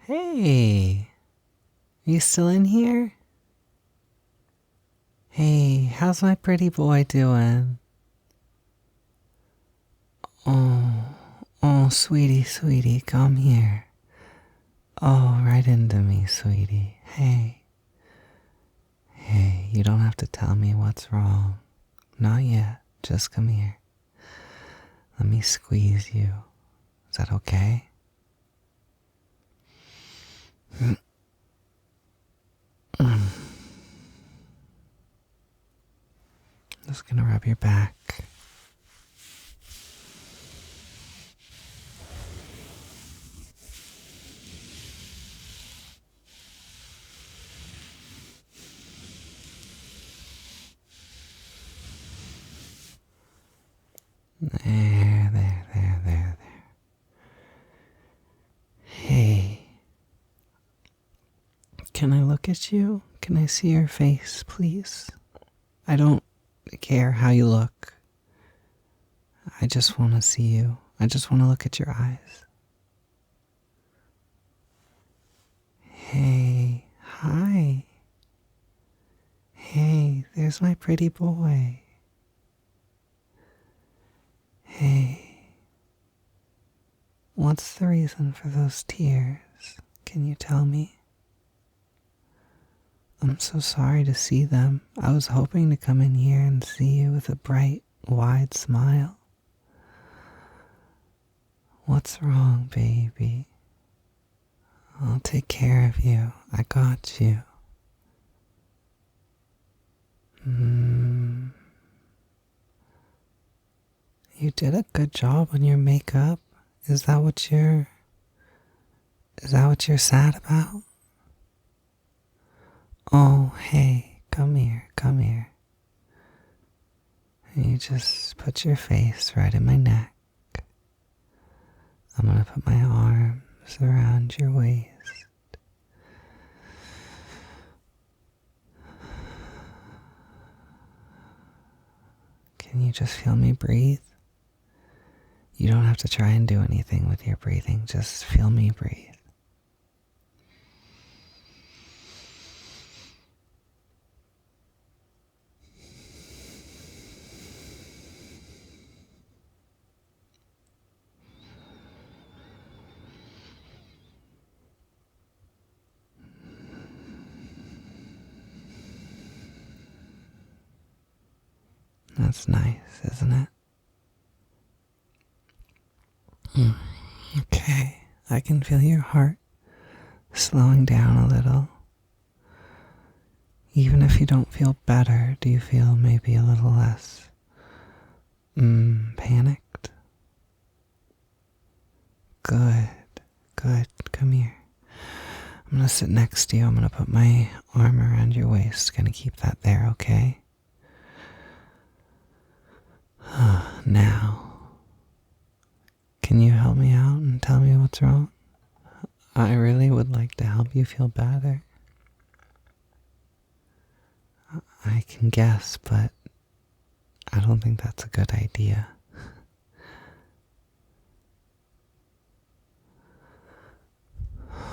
Hey, are you still in here? Hey, how's my pretty boy doing? Oh, sweetie, come here. Oh, right into me, sweetie. Hey, you don't have to tell me what's wrong. Not yet, just come here. Let me squeeze you. Is that okay? Just gonna rub your back. There. Hey, can I look at you? Can I see your face, please? I don't care how you look. I just want to see you. I just want to look at your eyes. Hey, hi. Hey, there's my pretty boy. Hey, what's the reason for those tears? Can you tell me? I'm so sorry to see them. I was hoping to come in here and see you with a bright, wide smile. What's wrong, baby? I'll take care of you. I got you. You did a good job on your makeup. Is that what you're sad about? Oh, hey, come here. You just put your face right in my neck. I'm gonna put my arms around your waist. Can you just feel me breathe? You don't have to try and do anything with your breathing. Just feel me breathe. That's nice, isn't it? Okay, I can feel your heart slowing down a little. Even if you don't feel better, do you feel maybe a little less panicked? Good. Come here. I'm gonna sit next to you. I'm gonna put my arm around your waist. Gonna keep that there, okay? Now, can you help me out and tell me what's wrong? I really would like to help you feel better. I can guess, but I don't think that's a good idea.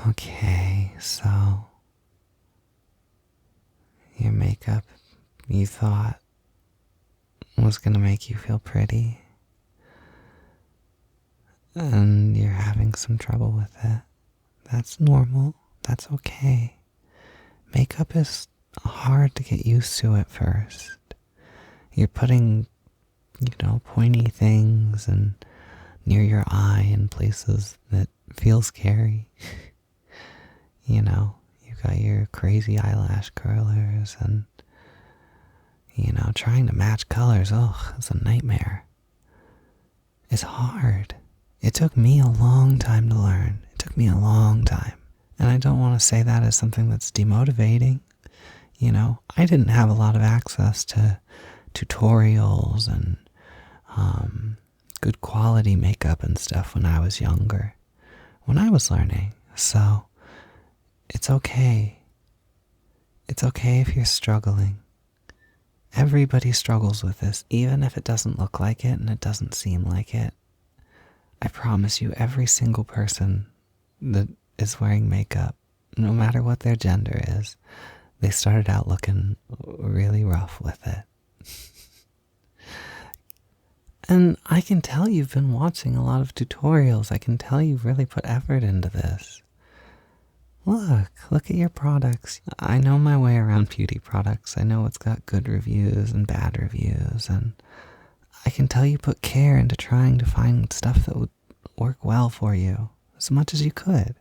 Okay, so your makeup, you thought, was gonna make you feel pretty, and you're having some trouble with it. That's normal. That's okay. Makeup is hard to get used to at first. You're putting, pointy things and near your eye in places that feel scary. You got your crazy eyelash curlers and, trying to match colors. Oh, it's a nightmare. It's hard. It took me a long time to learn. It took me a long time. And I don't want to say that as something that's demotivating. I didn't have a lot of access to tutorials and good quality makeup and stuff when I was younger, when I was learning. So it's okay. It's okay if you're struggling. Everybody struggles with this, even if it doesn't look like it and it doesn't seem like it. I promise you, every single person that is wearing makeup, no matter what their gender is, they started out looking really rough with it. And I can tell you've been watching a lot of tutorials. I can tell you've really put effort into this. Look at your products. I know my way around beauty products. I know it's got good reviews and bad reviews, and I can tell you put care into trying to find stuff that would work well for you as much as you could.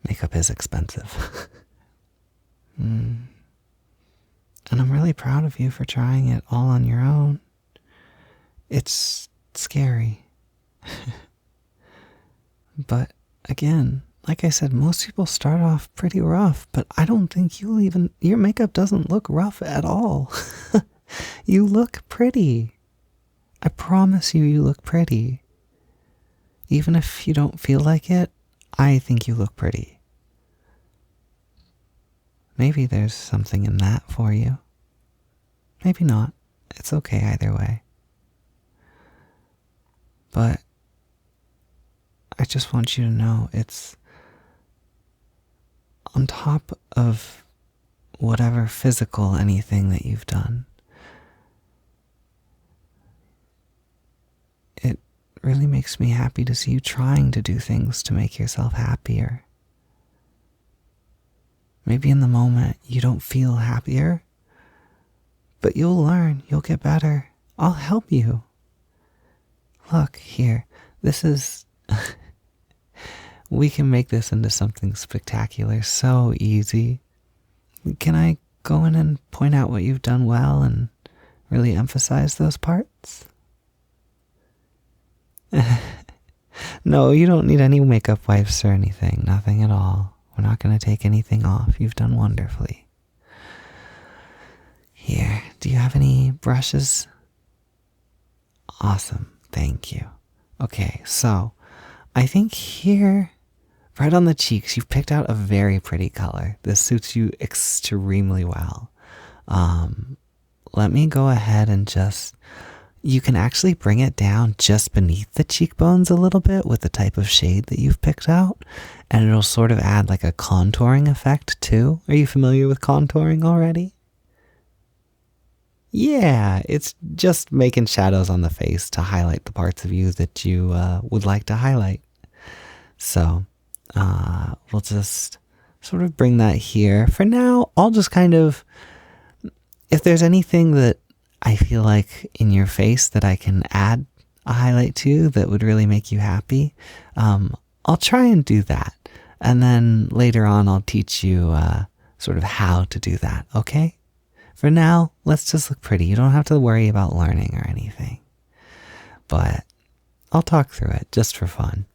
Makeup is expensive. And I'm really proud of you for trying it all on your own. It's scary. But again, like I said, most people start off pretty rough, but I don't think your makeup doesn't look rough at all. You look pretty. I promise you look pretty. Even if you don't feel like it, I think you look pretty. Maybe there's something in that for you. Maybe not. It's okay either way. But I just want you to know it's on top of whatever physical anything that you've done. It really makes me happy to see you trying to do things to make yourself happier. Maybe in the moment you don't feel happier, but you'll learn, you'll get better. I'll help you. Look, here, this is... We can make this into something spectacular so easy. Can I go in and point out what you've done well and really emphasize those parts? No, you don't need any makeup wipes or anything. Nothing at all. We're not going to take anything off. You've done wonderfully. Here, do you have any brushes? Awesome. Thank you. Okay, so I think here, right on the cheeks, you've picked out a very pretty color. This suits you extremely well. Let me go ahead and you can actually bring it down just beneath the cheekbones a little bit with the type of shade that you've picked out, and it'll sort of add like a contouring effect too. Are you familiar with contouring already? Yeah, it's just making shadows on the face to highlight the parts of you that you would like to highlight. So we'll just sort of bring that here. For now, I'll just kind of, if there's anything that I feel like in your face that I can add a highlight to that would really make you happy, I'll try and do that. And then later on, I'll teach you sort of how to do that, okay? For now, let's just look pretty. You don't have to worry about learning or anything. But I'll talk through it just for fun.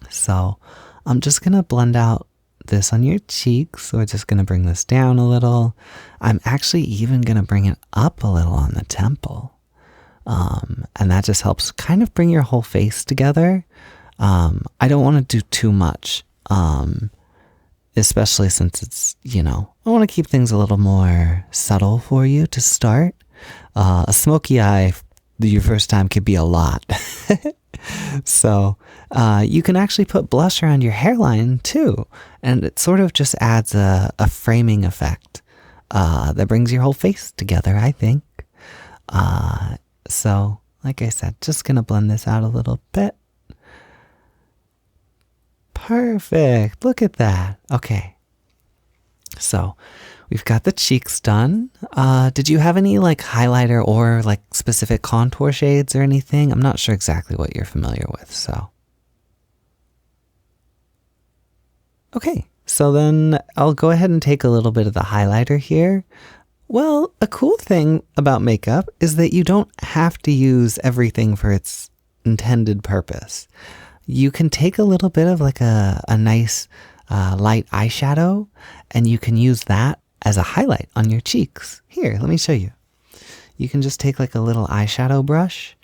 So I'm just going to blend out this on your cheeks. So we're just going to bring this down a little. I'm actually even going to bring it up a little on the temple. And that just helps kind of bring your whole face together. I don't want to do too much. Especially since it's, I want to keep things a little more subtle for you to start. A smoky eye, your first time, could be a lot. So you can actually put blush around your hairline too. And it sort of just adds a framing effect that brings your whole face together, I think. So, like I said, just going to blend this out a little bit. Perfect. Look at that. Okay. So we've got the cheeks done. Did you have any like highlighter or like specific contour shades or anything? I'm not sure exactly what you're familiar with, so. Okay. So then I'll go ahead and take a little bit of the highlighter here. Well, a cool thing about makeup is that you don't have to use everything for its intended purpose. You can take a little bit of like a nice light eyeshadow, and you can use that as a highlight on your cheeks. Here, let me show you. You can just take like a little eyeshadow brush,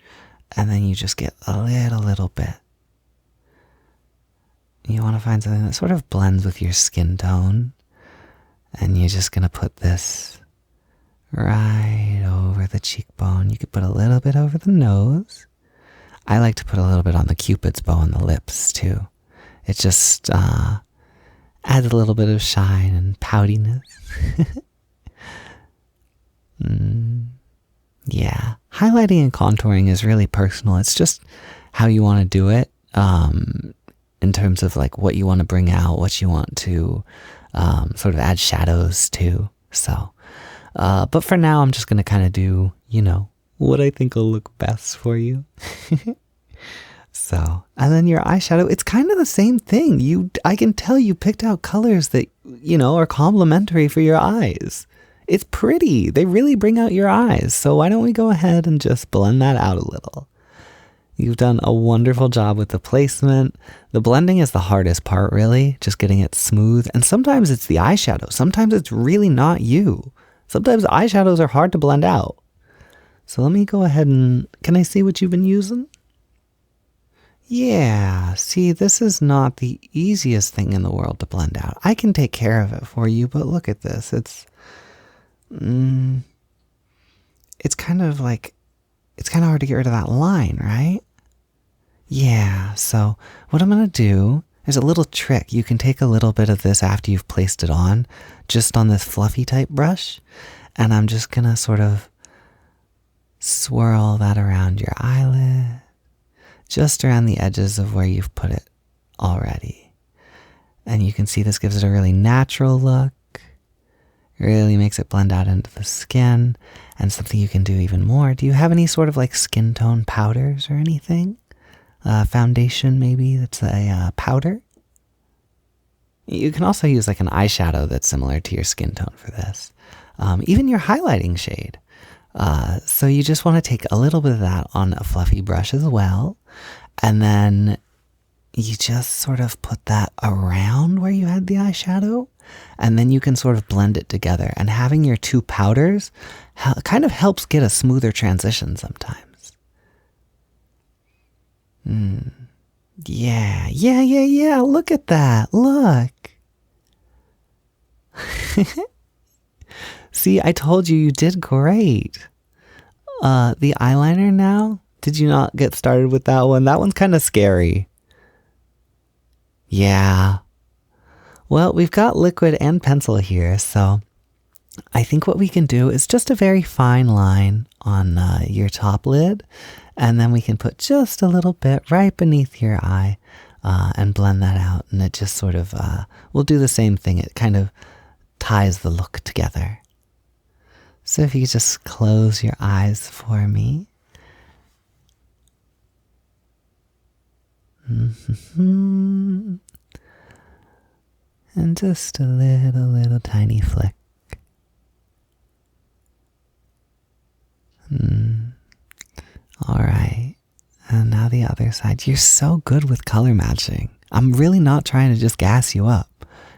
and then you just get a little bit. You want to find something that sort of blends with your skin tone, and you're just going to put this right over the cheekbone. You could put a little bit over the nose. I like to put a little bit on the Cupid's bow on the lips too. It just adds a little bit of shine and poutiness. Yeah, highlighting and contouring is really personal. It's just how you want to do it, in terms of like what you want to bring out, what you want to sort of add shadows to. So, but for now, I'm just going to kind of do, what I think will look best for you. So, and then your eyeshadow, it's kind of the same thing. I can tell you picked out colors that, are complementary for your eyes. It's pretty. They really bring out your eyes. So why don't we go ahead and just blend that out a little? You've done a wonderful job with the placement. The blending is the hardest part, really, just getting it smooth. And sometimes it's the eyeshadow. Sometimes it's really not you. Sometimes eyeshadows are hard to blend out. So let me go ahead and, can I see what you've been using? Yeah, see, this is not the easiest thing in the world to blend out. I can take care of it for you, but look at this. It's kind of hard to get rid of that line, right? Yeah, so what I'm going to do is a little trick. You can take a little bit of this after you've placed it on, just on this fluffy type brush, and I'm just going to sort of swirl that around your eyelid, just around the edges of where you've put it already. And you can see this gives it a really natural look. Really makes it blend out into the skin. And something you can do even more. Do you have any sort of like skin tone powders or anything? Foundation maybe that's a powder? You can also use like an eyeshadow that's similar to your skin tone for this. Even your highlighting shade. So you just want to take a little bit of that on a fluffy brush as well. And then you just sort of put that around where you had the eyeshadow. And then you can sort of blend it together. And having your two powders kind of helps get a smoother transition sometimes. Yeah. Look at that. Look. See, I told you did great. The eyeliner now? Did you not get started with that one? That one's kind of scary. Yeah. Well, we've got liquid and pencil here, so I think what we can do is just a very fine line on your top lid, and then we can put just a little bit right beneath your eye and blend that out, and it just sort of, we'll do the same thing. It kind of ties the look together. So if you could just close your eyes for me. And just a little tiny flick. All right. And now the other side. You're so good with color matching. I'm really not trying to just gas you up.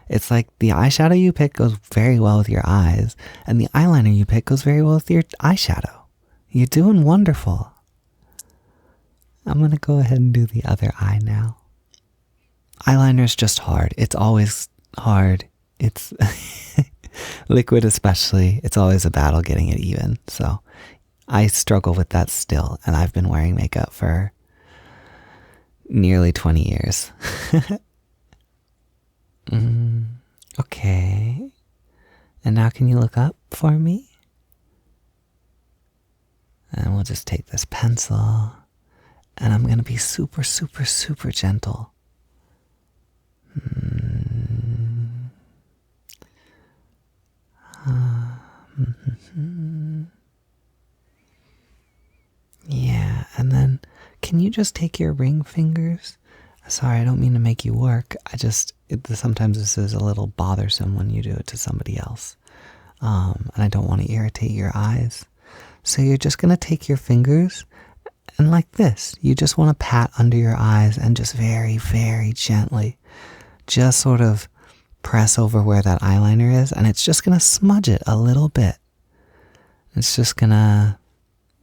It's like the eyeshadow you pick goes very well with your eyes, and the eyeliner you pick goes very well with your eyeshadow. You're doing wonderful. I'm going to go ahead and do the other eye now. Eyeliner's just hard. It's always hard. It's liquid especially. It's always a battle getting it even. So I struggle with that still, and I've been wearing makeup for nearly 20 years. Okay. And now can you look up for me? And we'll just take this pencil, and I'm going to be super, super, super gentle. Yeah, and then can you just take your ring fingers? Sorry, I don't mean to make you work. Sometimes this is a little bothersome when you do it to somebody else. And I don't want to irritate your eyes. So you're just going to take your fingers, and like this, you just want to pat under your eyes and just very, very gently just sort of press over where that eyeliner is, and it's just going to smudge it a little bit. It's just going to,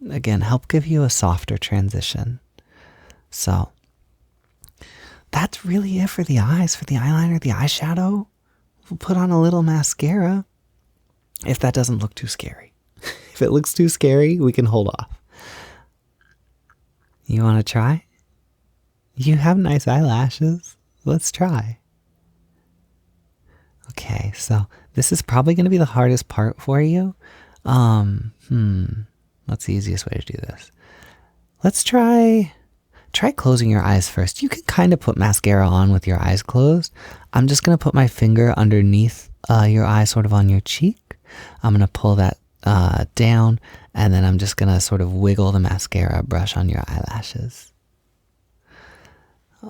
again, help give you a softer transition. So that's really it for the eyes, for the eyeliner, the eyeshadow. We'll put on a little mascara if that doesn't look too scary. If it looks too scary, we can hold off. You want to try? You have nice eyelashes. Let's try. Okay, so this is probably going to be the hardest part for you. What's the easiest way to do this? Let's try closing your eyes first. You can kind of put mascara on with your eyes closed. I'm just going to put my finger underneath your eye, sort of on your cheek. I'm going to pull that down, and then I'm just going to sort of wiggle the mascara brush on your eyelashes.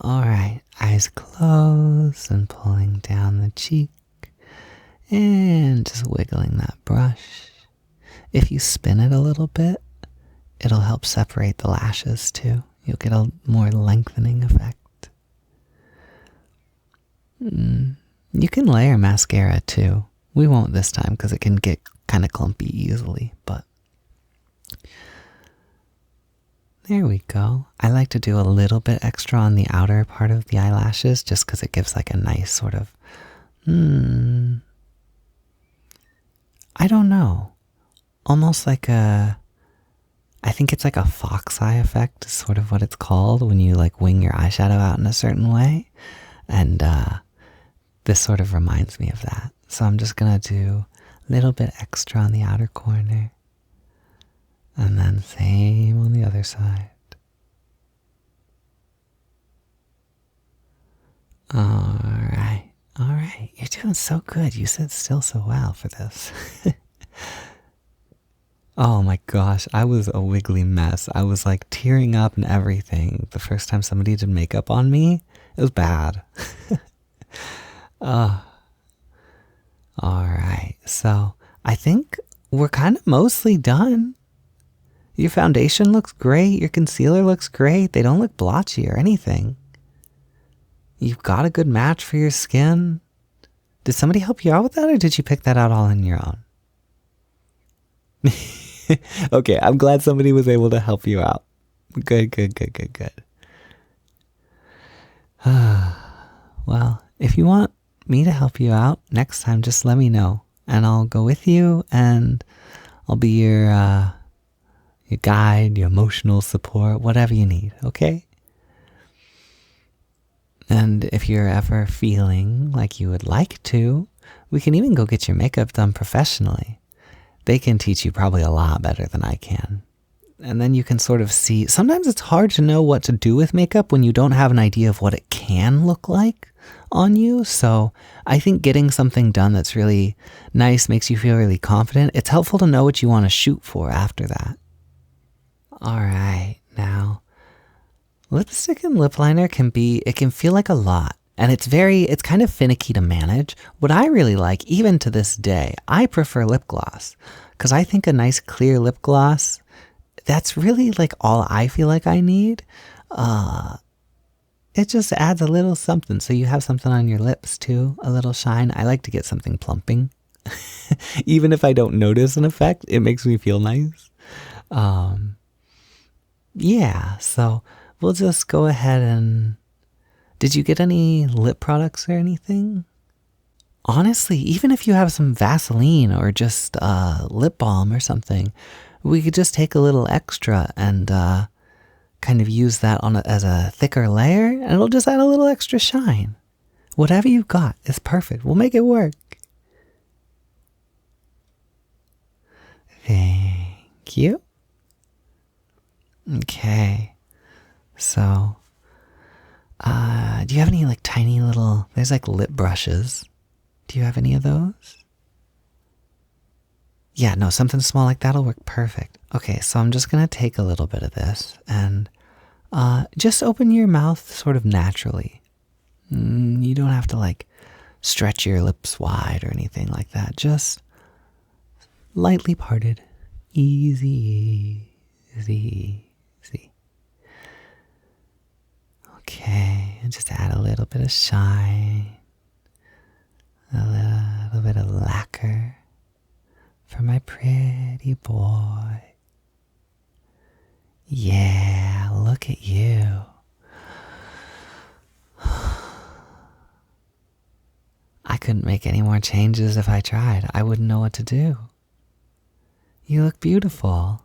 All right, eyes closed and pulling down the cheek and just wiggling that brush. If you spin it a little bit, it'll help separate the lashes too. You'll get a more lengthening effect. You can layer mascara too. We won't this time because it can get kind of clumpy easily, but there we go. I like to do a little bit extra on the outer part of the eyelashes just because it gives like a nice sort of, I don't know, almost like I think it's like a fox eye effect is sort of what it's called when you like wing your eyeshadow out in a certain way. And this sort of reminds me of that. So I'm just going to do a little bit extra on the outer corner. And then same on the other side. All right. You're doing so good. You sit still so well for this. Oh my gosh, I was a wiggly mess. I was like tearing up and everything the first time somebody did makeup on me. It was bad. All right, so I think we're kind of mostly done. Your foundation looks great. Your concealer looks great. They don't look blotchy or anything. You've got a good match for your skin. Did somebody help you out with that, or did you pick that out all on your own? Okay, I'm glad somebody was able to help you out. Good. Well, if you want me to help you out next time, just let me know, and I'll go with you, and I'll be your guide, your emotional support, whatever you need, okay? And if you're ever feeling like you would like to, we can even go get your makeup done professionally. They can teach you probably a lot better than I can. And then you can sort of see, sometimes it's hard to know what to do with makeup when you don't have an idea of what it can look like on you. So I think getting something done that's really nice makes you feel really confident. It's helpful to know what you want to shoot for after that. All right, now lipstick and lip liner can feel like a lot. And it's kind of finicky to manage. What I really like, even to this day, I prefer lip gloss. Because I think a nice clear lip gloss, that's really like all I feel like I need. It just adds a little something. So you have something on your lips too, a little shine. I like to get something plumping. Even if I don't notice an effect, it makes me feel nice. Yeah, so we'll just go ahead and... Did you get any lip products or anything? Honestly, even if you have some Vaseline or just lip balm or something, we could just take a little extra and kind of use that as a thicker layer, and it'll just add a little extra shine. Whatever you got is perfect. We'll make it work. Thank you. Okay, so... do you have any like tiny little, there's like lip brushes. Do you have any of those? Yeah, no, something small like that'll work perfect. Okay, so I'm just going to take a little bit of this and just open your mouth sort of naturally. You don't have to like stretch your lips wide or anything like that. Just lightly parted. Easy. Okay, and just add a little bit of shine, a little bit of lacquer for my pretty boy. Yeah, look at you. I couldn't make any more changes if I tried. I wouldn't know what to do. You look beautiful.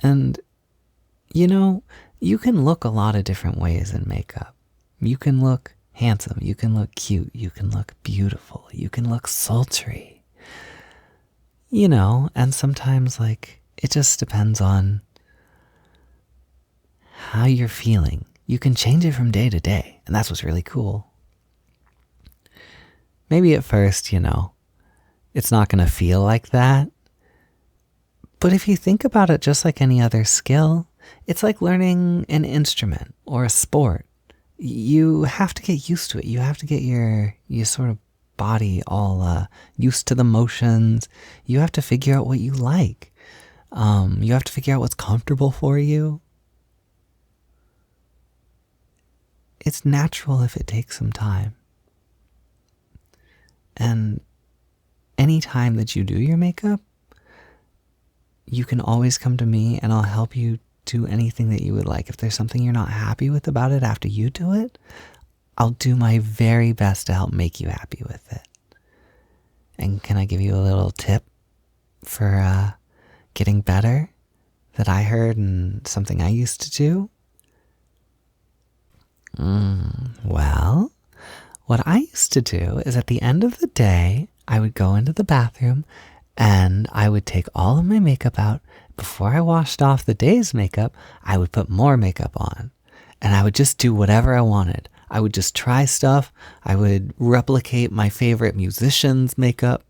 And You know, you can look a lot of different ways in makeup. You can look handsome, you can look cute, you can look beautiful, you can look sultry. You know, and sometimes, like, it just depends on how you're feeling. You can change it from day to day, and that's what's really cool. Maybe at first, it's not going to feel like that. But if you think about it just like any other skill, it's like learning an instrument or a sport. You have to get used to it. You have to get your sort of body all used to the motions. You have to figure out what you like. You have to figure out what's comfortable for you. It's natural if it takes some time. And any time that you do your makeup, you can always come to me and I'll help you do anything that you would like. If there's something you're not happy with about it after you do it, I'll do my very best to help make you happy with it. And can I give you a little tip for getting better that I heard and something I used to do? Well, what I used to do is at the end of the day, I would go into the bathroom and I would take all of my makeup out. Before I washed off the day's makeup, I would put more makeup on. And I would just do whatever I wanted. I would just try stuff. I would replicate my favorite musician's makeup.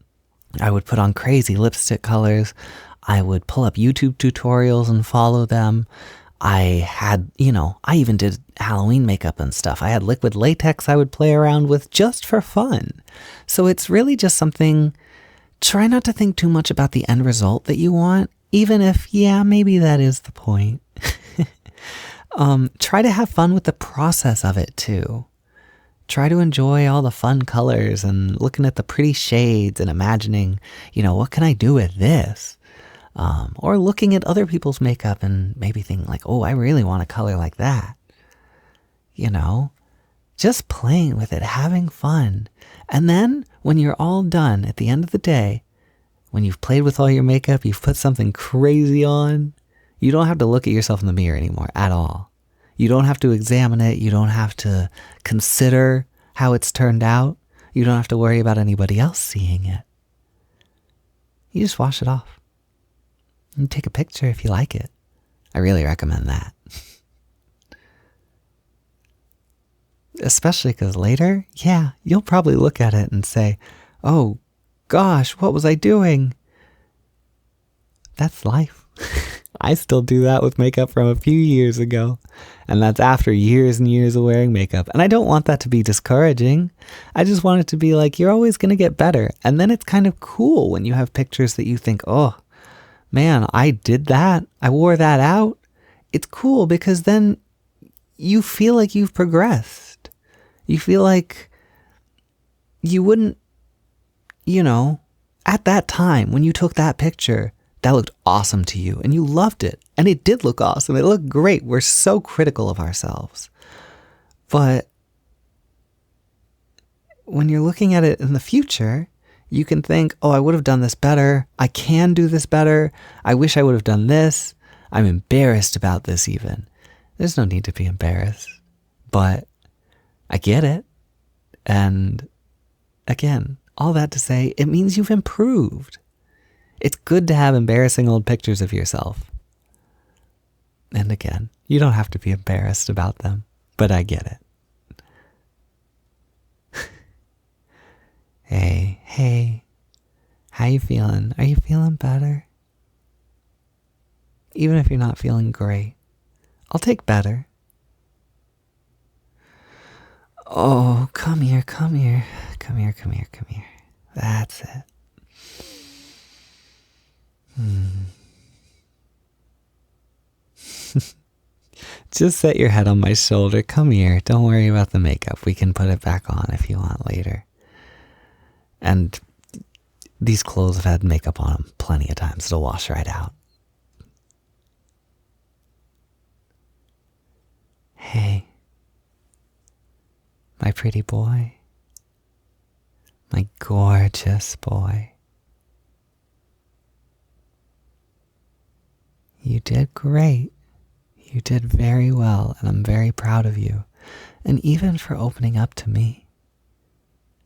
I would put on crazy lipstick colors. I would pull up YouTube tutorials and follow them. I had, I even did Halloween makeup and stuff. I had liquid latex I would play around with just for fun. So it's really just something, try not to think too much about the end result that you want, even if, maybe that is the point. Try to have fun with the process of it too. Try to enjoy all the fun colors and looking at the pretty shades and imagining, what can I do with this? Or looking at other people's makeup and maybe thinking like, oh, I really want a color like that. Just playing with it, having fun. And then when you're all done at the end of the day, when you've played with all your makeup, you've put something crazy on, you don't have to look at yourself in the mirror anymore at all. You don't have to examine it. You don't have to consider how it's turned out. You don't have to worry about anybody else seeing it. You just wash it off. You take a picture if you like it. I really recommend that. Especially because later, you'll probably look at it and say, oh gosh, what was I doing? That's life. I still do that with makeup from a few years ago. And that's after years and years of wearing makeup. And I don't want that to be discouraging. I just want it to be like, you're always going to get better. And then it's kind of cool when you have pictures that you think, oh, man, I did that. I wore that out. It's cool because then you feel like you've progressed. You feel like you wouldn't, at that time when you took that picture, that looked awesome to you and you loved it. And it did look awesome. It looked great. We're so critical of ourselves. But when you're looking at it in the future, you can think, oh, I would have done this better. I can do this better. I wish I would have done this. I'm embarrassed about this even. There's no need to be embarrassed. But I get it. And again, all that to say, it means you've improved. It's good to have embarrassing old pictures of yourself. And again, you don't have to be embarrassed about them, but I get it. Hey, how you feeling? Are you feeling better? Even if you're not feeling great, I'll take better. Oh, come here. That's it. Just set your head on my shoulder. Come here. Don't worry about the makeup. We can put it back on if you want later. And these clothes have had makeup on them plenty of times. It'll wash right out. Hey, my pretty boy. My gorgeous boy. You did great. You did very well, and I'm very proud of you. And even for opening up to me.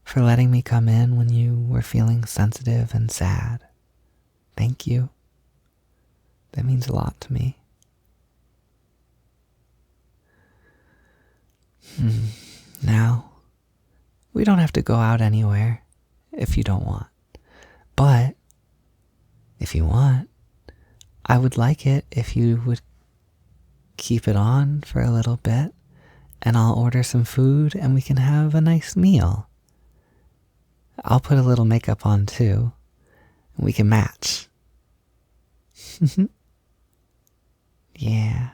For letting me come in when you were feeling sensitive and sad. Thank you. That means a lot to me. Now, we don't have to go out anywhere if you don't want. But, if you want, I would like it if you would keep it on for a little bit, and I'll order some food and we can have a nice meal. I'll put a little makeup on too, and we can match. Yeah,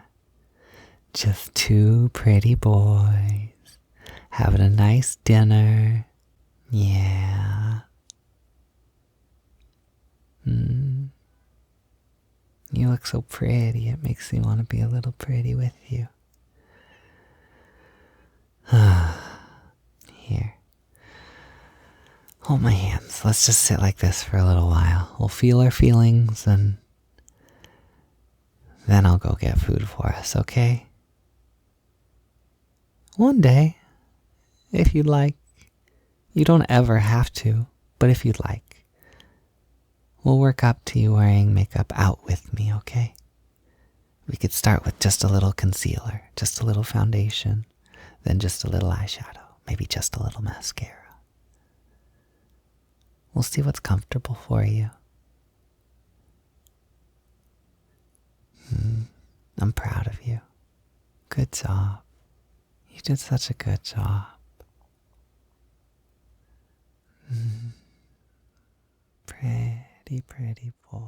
just two pretty boys having a nice dinner. Yeah. You look so pretty, it makes me want to be a little pretty with you. Here. Hold my hands. Let's just sit like this for a little while. We'll feel our feelings and then I'll go get food for us, okay? One day, if you'd like. You don't ever have to, but if you'd like. We'll work up to you wearing makeup out with me, okay? We could start with just a little concealer, just a little foundation, then just a little eyeshadow, maybe just a little mascara. We'll see what's comfortable for you. I'm proud of you. Good job. You did such a good job. Pretty, pretty boy.